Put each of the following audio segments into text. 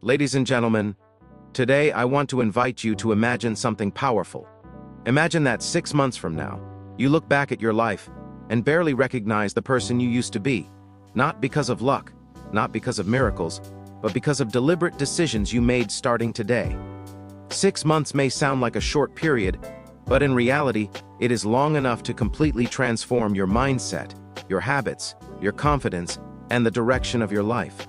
Ladies and gentlemen, today I want to invite you to imagine something powerful. Imagine that 6 months from now, you look back at your life and barely recognize the person you used to be, not because of luck, not because of miracles, but because of deliberate decisions you made starting today. 6 months may sound like a short period, but in reality, it is long enough to completely transform your mindset, your habits, your confidence, and the direction of your life.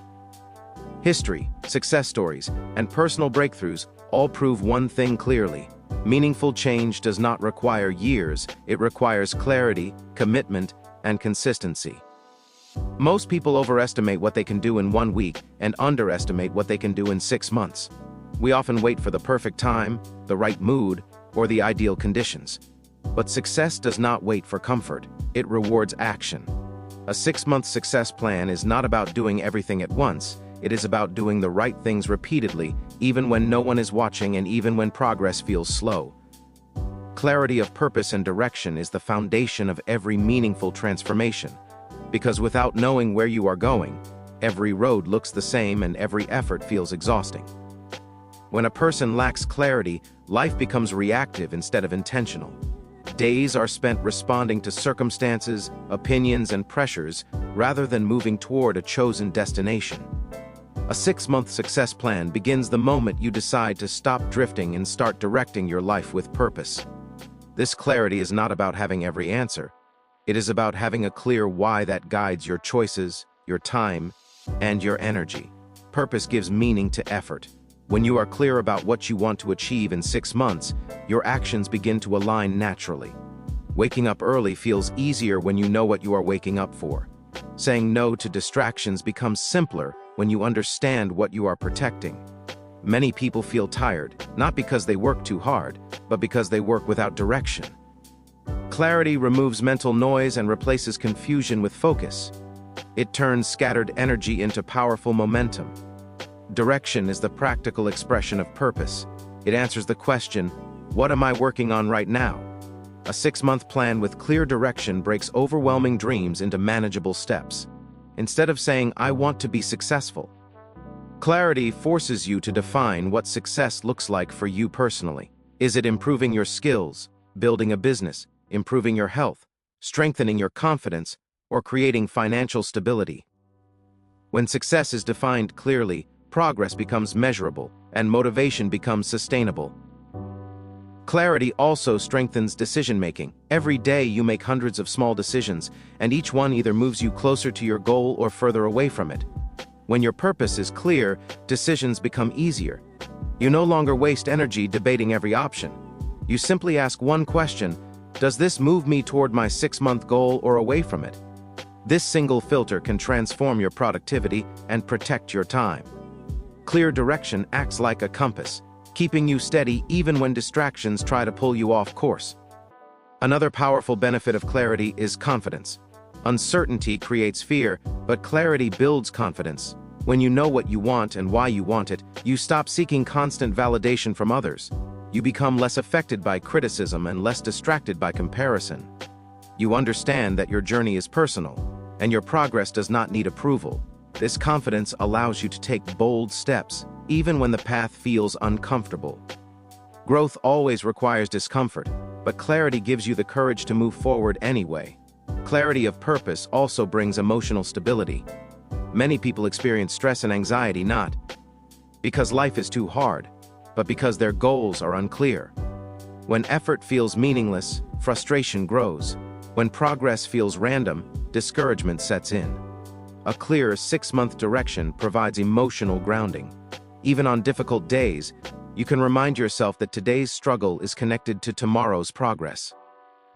History, success stories, and personal breakthroughs all prove one thing clearly. Meaningful change does not require years, it requires clarity, commitment, and consistency. Most people overestimate what they can do in 1 week and underestimate what they can do in 6 months. We often wait for the perfect time, the right mood, or the ideal conditions. But success does not wait for comfort, it rewards action. A 6-month success plan is not about doing everything at once, it is about doing the right things repeatedly, even when no one is watching and even when progress feels slow. Clarity of purpose and direction is the foundation of every meaningful transformation, because without knowing where you are going, every road looks the same and every effort feels exhausting. When a person lacks clarity, life becomes reactive instead of intentional. Days are spent responding to circumstances, opinions, and pressures rather than moving toward a chosen destination. A 6-month success plan begins the moment you decide to stop drifting and start directing your life with purpose. This clarity is not about having every answer. It is about having a clear why that guides your choices, your time, and your energy. Purpose gives meaning to effort. When you are clear about what you want to achieve in 6 months, your actions begin to align naturally. Waking up early feels easier when you know what you are waking up for. Saying no to distractions becomes simpler when you understand what you are protecting. Many people feel tired, not because they work too hard, but because they work without direction. Clarity removes mental noise and replaces confusion with focus. It turns scattered energy into powerful momentum. Direction is the practical expression of purpose. It answers the question, what am I working on right now? A 6-month plan with clear direction breaks overwhelming dreams into manageable steps. Instead of saying, I want to be successful, clarity forces you to define what success looks like for you personally. Is it improving your skills, building a business, improving your health, strengthening your confidence, or creating financial stability? When success is defined clearly, progress becomes measurable, and motivation becomes sustainable. Clarity also strengthens decision-making. Every day you make hundreds of small decisions, and each one either moves you closer to your goal or further away from it. When your purpose is clear, decisions become easier. You no longer waste energy debating every option. You simply ask one question, does this move me toward my 6-month goal or away from it? This single filter can transform your productivity and protect your time. Clear direction acts like a compass, keeping you steady even when distractions try to pull you off course. Another powerful benefit of clarity is confidence. Uncertainty creates fear, but clarity builds confidence. When you know what you want and why you want it, you stop seeking constant validation from others. You become less affected by criticism and less distracted by comparison. You understand that your journey is personal, and your progress does not need approval. This confidence allows you to take bold steps, even when the path feels uncomfortable. Growth always requires discomfort, but clarity gives you the courage to move forward anyway. Clarity of purpose also brings emotional stability. Many people experience stress and anxiety not because life is too hard, but because their goals are unclear. When effort feels meaningless, frustration grows. When progress feels random, discouragement sets in. A clear 6-month direction provides emotional grounding. Even on difficult days, you can remind yourself that today's struggle is connected to tomorrow's progress.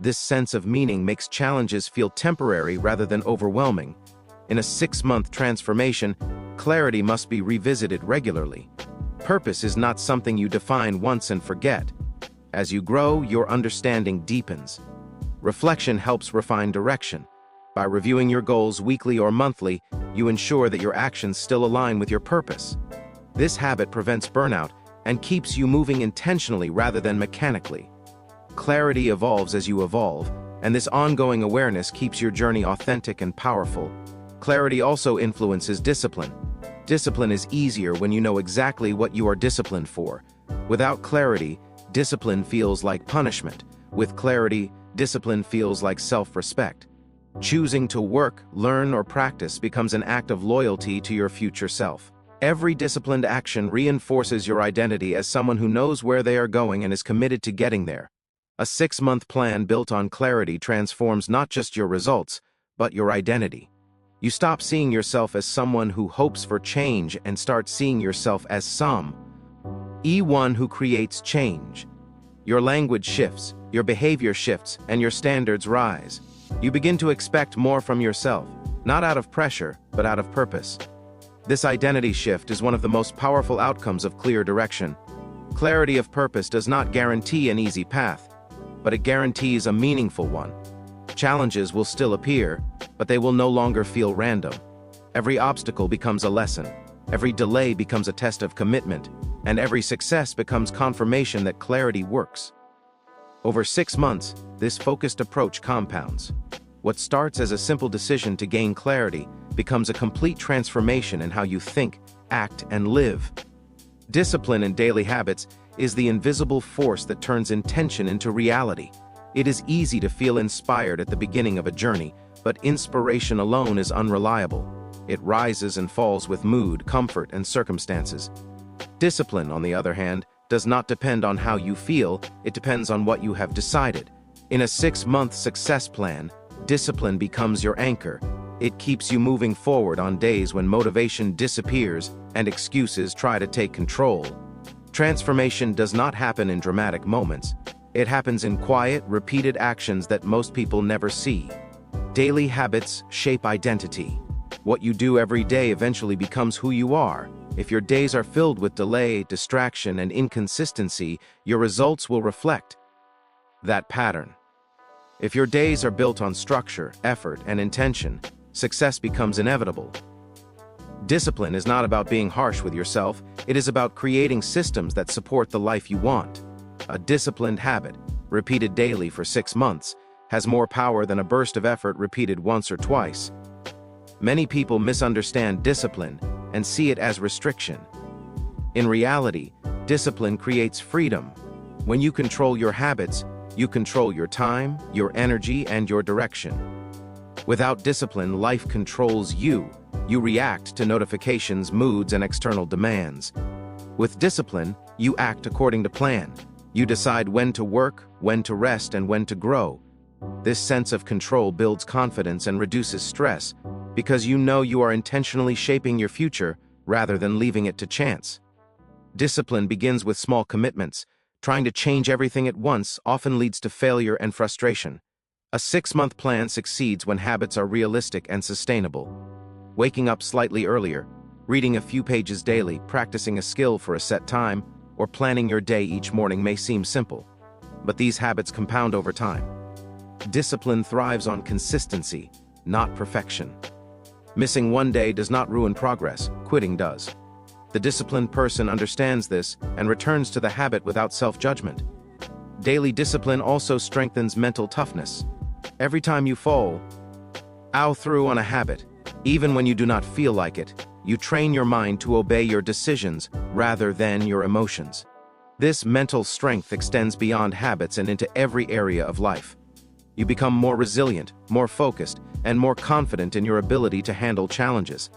This sense of meaning makes challenges feel temporary rather than overwhelming. In a 6-month transformation, clarity must be revisited regularly. Purpose is not something you define once and forget. As you grow, your understanding deepens. Reflection helps refine direction. By reviewing your goals weekly or monthly, you ensure that your actions still align with your purpose. This habit prevents burnout and keeps you moving intentionally rather than mechanically. Clarity evolves as you evolve, and this ongoing awareness keeps your journey authentic and powerful. Clarity also influences discipline. Discipline is easier when you know exactly what you are disciplined for. Without clarity, discipline feels like punishment. With clarity, discipline feels like self-respect. Choosing to work, learn, or practice becomes an act of loyalty to your future self. Every disciplined action reinforces your identity as someone who knows where they are going and is committed to getting there. A 6-month plan built on clarity transforms not just your results, but your identity. You stop seeing yourself as someone who hopes for change and start seeing yourself as someone who creates change. Your language shifts, your behavior shifts, and your standards rise. You begin to expect more from yourself, not out of pressure, but out of purpose. This identity shift is one of the most powerful outcomes of clear direction. Clarity of purpose does not guarantee an easy path, but it guarantees a meaningful one. Challenges will still appear, but they will no longer feel random. Every obstacle becomes a lesson. Every delay becomes a test of commitment, and every success becomes confirmation that clarity works. Over 6 months, this focused approach compounds. What starts as a simple decision to gain clarity becomes a complete transformation in how you think, act, and live. Discipline in daily habits is the invisible force that turns intention into reality. It is easy to feel inspired at the beginning of a journey, but inspiration alone is unreliable. It rises and falls with mood, comfort, and circumstances. Discipline, on the other hand, does not depend on how you feel, it depends on what you have decided. In a 6-month success plan, discipline becomes your anchor. It keeps you moving forward on days when motivation disappears and excuses try to take control. Transformation does not happen in dramatic moments. It happens in quiet, repeated actions that most people never see. Daily habits shape identity. What you do every day eventually becomes who you are. If your days are filled with delay, distraction, and inconsistency, your results will reflect that pattern. If your days are built on structure, effort, and intention, success becomes inevitable. Discipline is not about being harsh with yourself, it is about creating systems that support the life you want. A disciplined habit, repeated daily for 6 months, has more power than a burst of effort repeated once or twice. Many people misunderstand discipline and see it as restriction. In reality, discipline creates freedom. When you control your habits, you control your time, your energy, and your direction. Without discipline, life controls you. You react to notifications, moods, and external demands. With discipline, you act according to plan. You decide when to work, when to rest, and when to grow. This sense of control builds confidence and reduces stress, because you know you are intentionally shaping your future rather than leaving it to chance. Discipline begins with small commitments. Trying to change everything at once often leads to failure and frustration. A 6-month plan succeeds when habits are realistic and sustainable. Waking up slightly earlier, reading a few pages daily, practicing a skill for a set time, or planning your day each morning may seem simple, but these habits compound over time. Discipline thrives on consistency, not perfection. Missing one day does not ruin progress, quitting does. The disciplined person understands this and returns to the habit without self-judgment. Daily discipline also strengthens mental toughness. Every time you fall through on a habit, even when you do not feel like it, you train your mind to obey your decisions rather than your emotions. This mental strength extends beyond habits and into every area of life. You become more resilient, more focused, and more confident in your ability to handle challenges.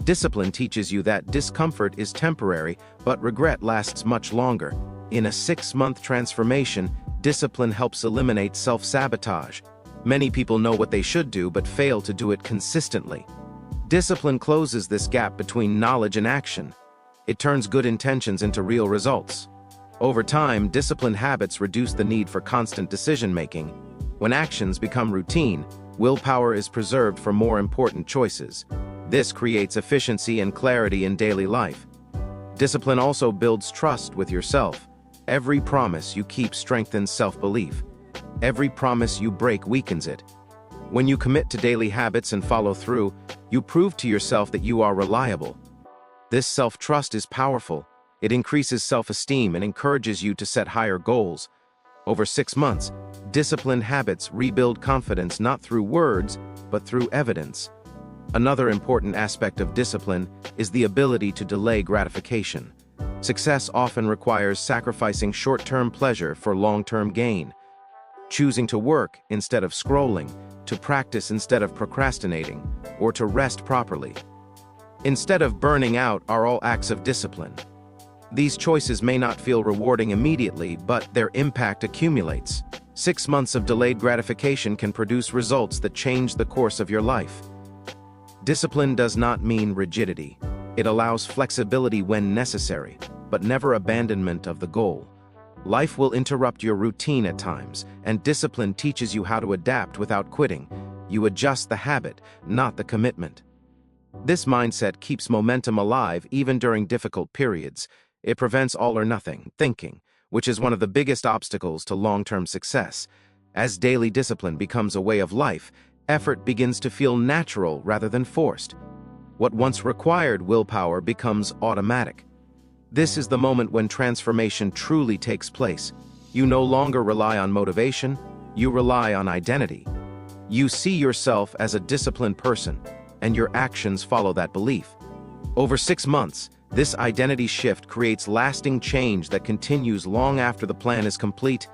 Discipline teaches you that discomfort is temporary, but regret lasts much longer. In a 6-month transformation, discipline helps eliminate self-sabotage. Many people know what they should do but fail to do it consistently. Discipline closes this gap between knowledge and action. It turns good intentions into real results. Over time, disciplined habits reduce the need for constant decision-making. When actions become routine, willpower is preserved for more important choices. This creates efficiency and clarity in daily life. Discipline also builds trust with yourself. Every promise you keep strengthens self-belief. Every promise you break weakens it. When you commit to daily habits and follow through, you prove to yourself that you are reliable. This self-trust is powerful. It increases self-esteem and encourages you to set higher goals. Over 6 months, disciplined habits rebuild confidence not through words, but through evidence. Another important aspect of discipline is the ability to delay gratification. Success often requires sacrificing short-term pleasure for long-term gain, choosing to work instead of scrolling, to practice instead of procrastinating, or to rest properly. Instead of burning out are all acts of discipline. These choices may not feel rewarding immediately, but their impact accumulates. 6 months of delayed gratification can produce results that change the course of your life. Discipline does not mean rigidity. It allows flexibility when necessary, but never abandonment of the goal. Life will interrupt your routine at times, and discipline teaches you how to adapt without quitting. You adjust the habit, not the commitment. This mindset keeps momentum alive even during difficult periods. It prevents all-or-nothing thinking, which is one of the biggest obstacles to long-term success. As daily discipline becomes a way of life, effort begins to feel natural rather than forced. What once required willpower becomes automatic. This is the moment when transformation truly takes place. You no longer rely on motivation, you rely on identity. You see yourself as a disciplined person, and your actions follow that belief. Over 6 months, this identity shift creates lasting change that continues long after the plan is complete.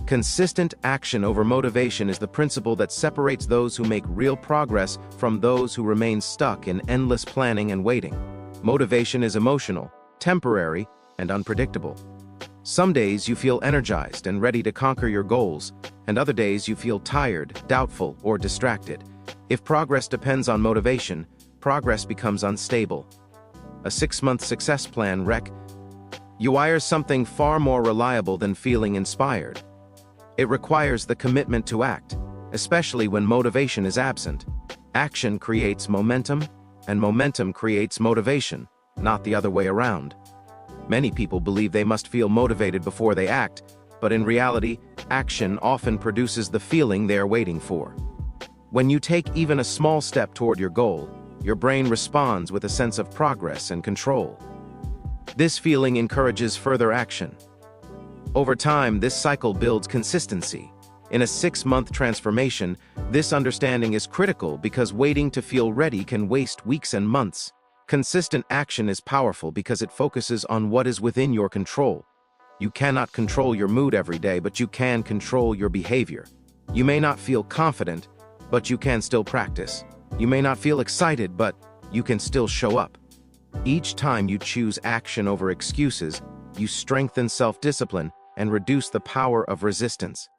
Consistent action over motivation is the principle that separates those who make real progress from those who remain stuck in endless planning and waiting. Motivation is emotional, temporary, and unpredictable. Some days you feel energized and ready to conquer your goals, and other days you feel tired, doubtful, or distracted. If progress depends on motivation, progress becomes unstable. A 6-month success plan requires something far more reliable than feeling inspired. It requires the commitment to act, especially when motivation is absent. Action creates momentum, and momentum creates motivation, not the other way around. Many people believe they must feel motivated before they act, but in reality, action often produces the feeling they are waiting for. When you take even a small step toward your goal, your brain responds with a sense of progress and control. This feeling encourages further action. Over time, this cycle builds consistency. In a 6-month transformation, this understanding is critical because waiting to feel ready can waste weeks and months. Consistent action is powerful because it focuses on what is within your control. You cannot control your mood every day, but you can control your behavior. You may not feel confident, but you can still practice. You may not feel excited, but you can still show up. Each time you choose action over excuses, you strengthen self-discipline and reduce the power of resistance.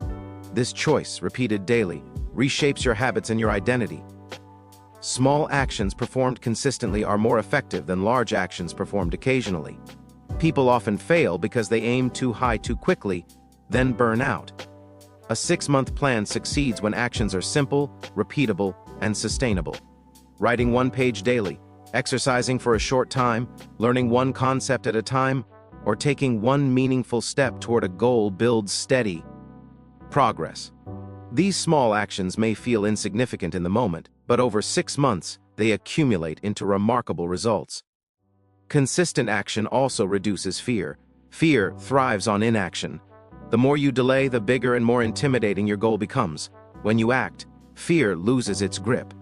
This choice, repeated daily, reshapes your habits and your identity. Small actions performed consistently are more effective than large actions performed occasionally. People often fail because they aim too high too quickly, then burn out. A 6-month plan succeeds when actions are simple, repeatable, and sustainable. Writing 1 page daily, exercising for a short time, learning one concept at a time, or taking one meaningful step toward a goal builds steady progress. These small actions may feel insignificant in the moment, but over 6 months, they accumulate into remarkable results. Consistent action also reduces fear. Fear thrives on inaction. The more you delay, the bigger and more intimidating your goal becomes. When you act, fear loses its grip.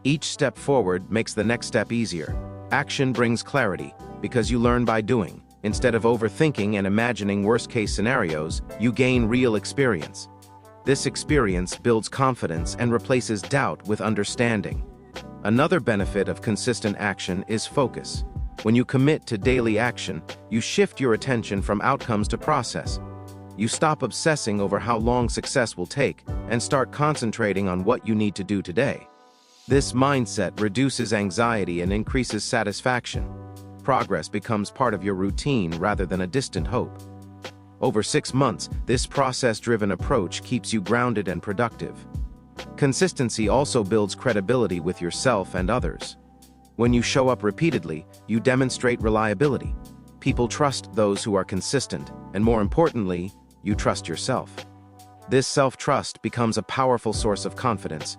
Each step forward makes the next step easier. Action brings clarity, because you learn by doing. Instead of overthinking and imagining worst-case scenarios, you gain real experience. This experience builds confidence and replaces doubt with understanding. Another benefit of consistent action is focus. When you commit to daily action, you shift your attention from outcomes to process. You stop obsessing over how long success will take and start concentrating on what you need to do today. This mindset reduces anxiety and increases satisfaction. Progress becomes part of your routine rather than a distant hope. Over 6 months, this process-driven approach keeps you grounded and productive. Consistency also builds credibility with yourself and others. When you show up repeatedly, you demonstrate reliability. People trust those who are consistent, and more importantly, you trust yourself. This self-trust becomes a powerful source of confidence.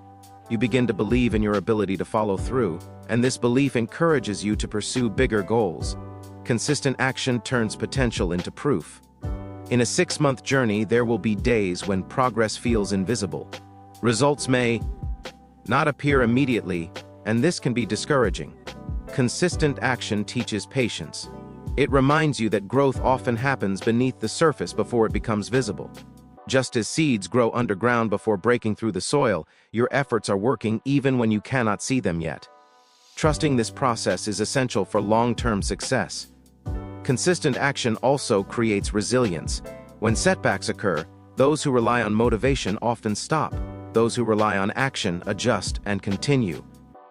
You begin to believe in your ability to follow through, and this belief encourages you to pursue bigger goals. Consistent action turns potential into proof. In a 6-month journey, there will be days when progress feels invisible. Results may not appear immediately, and this can be discouraging. Consistent action teaches patience. It reminds you that growth often happens beneath the surface before it becomes visible. Just as seeds grow underground before breaking through the soil, your efforts are working even when you cannot see them yet. Trusting this process is essential for long-term success. Consistent action also creates resilience. When setbacks occur, those who rely on motivation often stop. Those who rely on action adjust and continue.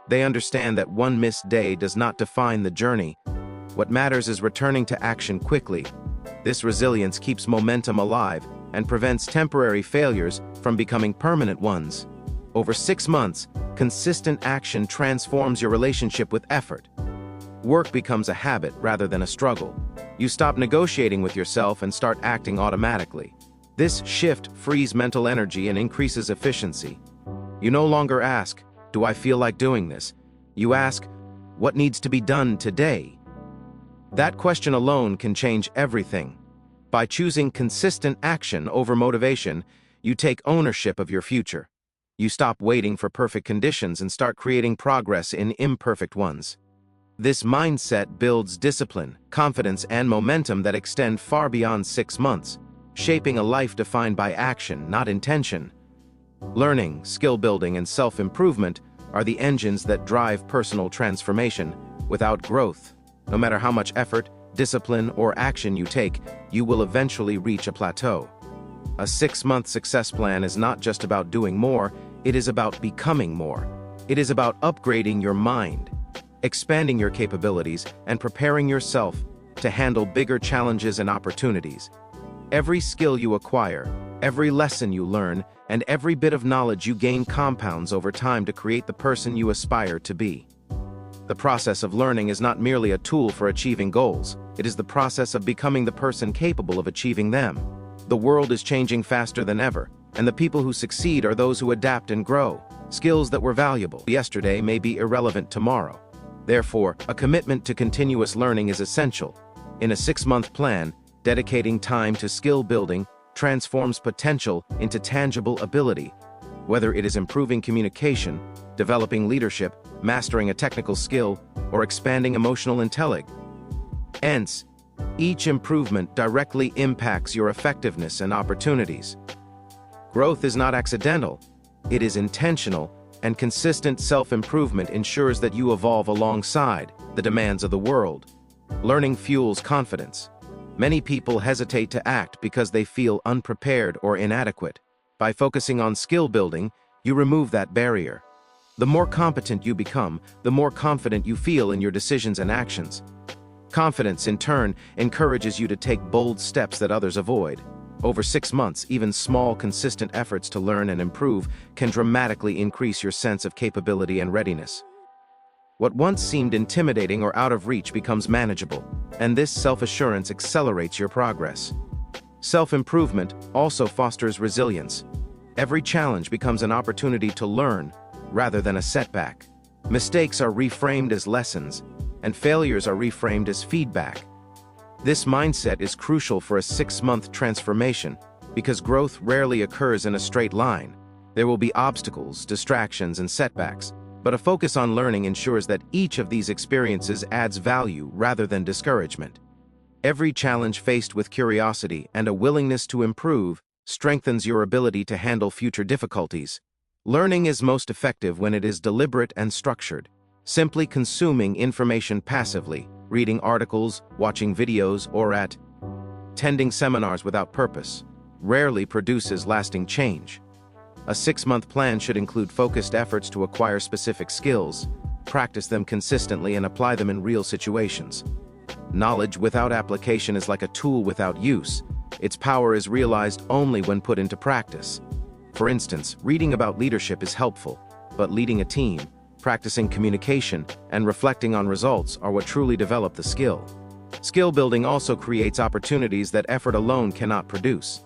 They understand that one missed day does not define the journey. What matters is returning to action quickly. This resilience keeps momentum alive and prevents temporary failures from becoming permanent ones. Over 6 months, consistent action transforms your relationship with effort. Work becomes a habit rather than a struggle. You stop negotiating with yourself and start acting automatically. This shift frees mental energy and increases efficiency. You no longer ask, "Do I feel like doing this?" You ask, "What needs to be done today?" That question alone can change everything. By choosing consistent action over motivation, you take ownership of your future. You stop waiting for perfect conditions and start creating progress in imperfect ones. This mindset builds discipline, confidence, and momentum that extend far beyond 6 months, shaping a life defined by action, not intention. Learning, skill building, and self-improvement are the engines that drive personal transformation. Without growth, no matter how much effort, discipline, or action you take, you will eventually reach a plateau. A 6-month success plan is not just about doing more, it is about becoming more. It is about upgrading your mind, expanding your capabilities, and preparing yourself to handle bigger challenges and opportunities. Every skill you acquire, every lesson you learn, and every bit of knowledge you gain compounds over time to create the person you aspire to be. The process of learning is not merely a tool for achieving goals, it is the process of becoming the person capable of achieving them. The world is changing faster than ever, and the people who succeed are those who adapt and grow. Skills that were valuable yesterday may be irrelevant tomorrow. Therefore, a commitment to continuous learning is essential. In a 6-month plan, dedicating time to skill building transforms potential into tangible ability. Whether it is improving communication, developing leadership, mastering a technical skill, or expanding emotional intelligence, each improvement directly impacts your effectiveness and opportunities. Growth is not accidental, it is intentional, and consistent self-improvement ensures that you evolve alongside the demands of the world. Learning fuels confidence. Many people hesitate to act because they feel unprepared or inadequate. By focusing on skill building, you remove that barrier. The more competent you become, the more confident you feel in your decisions and actions. Confidence, in turn, encourages you to take bold steps that others avoid. Over 6 months, even small, consistent efforts to learn and improve can dramatically increase your sense of capability and readiness. What once seemed intimidating or out of reach becomes manageable, and this self-assurance accelerates your progress. Self-improvement also fosters resilience. Every challenge becomes an opportunity to learn, rather than a setback. Mistakes are reframed as lessons, and failures are reframed as feedback. This mindset is crucial for a 6-month transformation, because growth rarely occurs in a straight line. There will be obstacles, distractions, and setbacks, but a focus on learning ensures that each of these experiences adds value rather than discouragement. Every challenge faced with curiosity and a willingness to improve strengthens your ability to handle future difficulties. Learning is most effective when it is deliberate and structured. Simply consuming information passively, reading articles, watching videos, or attending seminars without purpose, rarely produces lasting change. A 6-month plan should include focused efforts to acquire specific skills, practice them consistently, and apply them in real situations. Knowledge without application is like a tool without use. Its power is realized only when put into practice. For instance, reading about leadership is helpful, but leading a team, practicing communication, and reflecting on results are what truly develop the skill. Skill building also creates opportunities that effort alone cannot produce.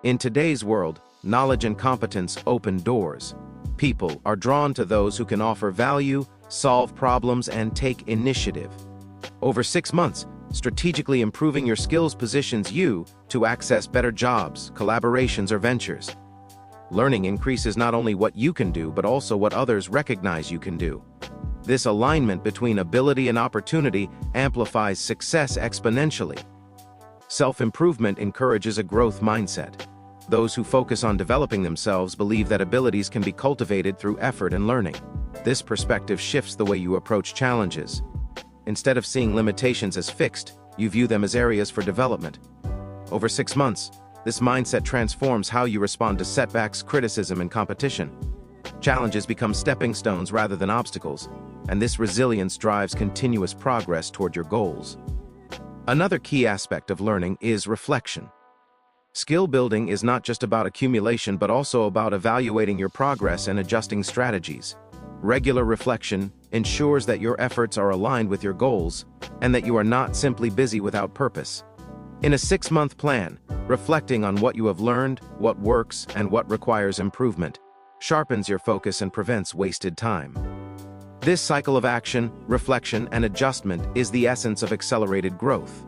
In today's world, knowledge and competence open doors. People are drawn to those who can offer value, solve problems, and take initiative. Over 6 months, strategically improving your skills positions you to access better jobs, collaborations, or ventures. Learning increases not only what you can do, but also what others recognize you can do. This alignment between ability and opportunity amplifies success exponentially. Self-improvement encourages a growth mindset. Those who focus on developing themselves believe that abilities can be cultivated through effort and learning. This perspective shifts the way you approach challenges. Instead of seeing limitations as fixed, you view them as areas for development. Over 6 months, this mindset transforms how you respond to setbacks, criticism, and competition. Challenges become stepping stones rather than obstacles, and this resilience drives continuous progress toward your goals. Another key aspect of learning is reflection. Skill building is not just about accumulation, but also about evaluating your progress and adjusting strategies. Regular reflection ensures that your efforts are aligned with your goals and that you are not simply busy without purpose. In a 6-month plan, reflecting on what you have learned, what works, and what requires improvement sharpens your focus and prevents wasted time. This cycle of action, reflection, and adjustment is the essence of accelerated growth.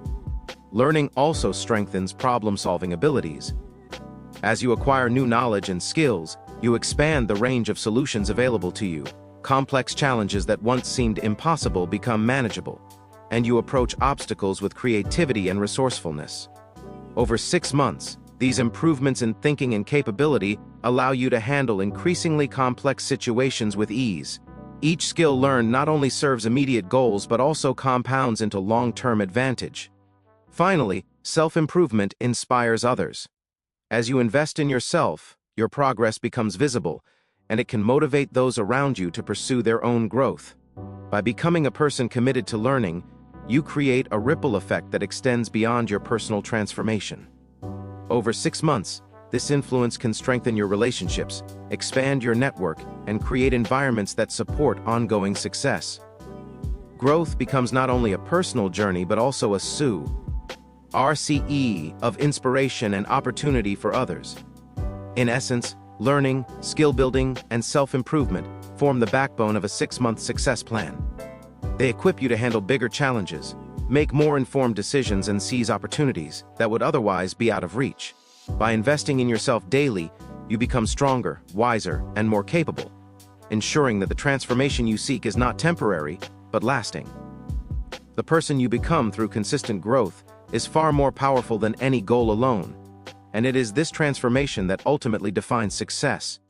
Learning also strengthens problem-solving abilities. As you acquire new knowledge and skills, you expand the range of solutions available to you. Complex challenges that once seemed impossible become manageable, and you approach obstacles with creativity and resourcefulness. Over 6 months, these improvements in thinking and capability allow you to handle increasingly complex situations with ease. Each skill learned not only serves immediate goals but also compounds into long-term advantage. Finally, self-improvement inspires others. As you invest in yourself, your progress becomes visible, and it can motivate those around you to pursue their own growth. By becoming a person committed to learning, you create a ripple effect that extends beyond your personal transformation. Over 6 months, this influence can strengthen your relationships, expand your network, and create environments that support ongoing success. Growth becomes not only a personal journey but also a RCE of inspiration and opportunity for others. In essence, learning, skill building, and self-improvement form the backbone of a 6-month success plan. They equip you to handle bigger challenges, make more informed decisions, and seize opportunities that would otherwise be out of reach. By investing in yourself daily, you become stronger, wiser, and more capable, ensuring that the transformation you seek is not temporary, but lasting. The person you become through consistent growth is far more powerful than any goal alone, and it is this transformation that ultimately defines success.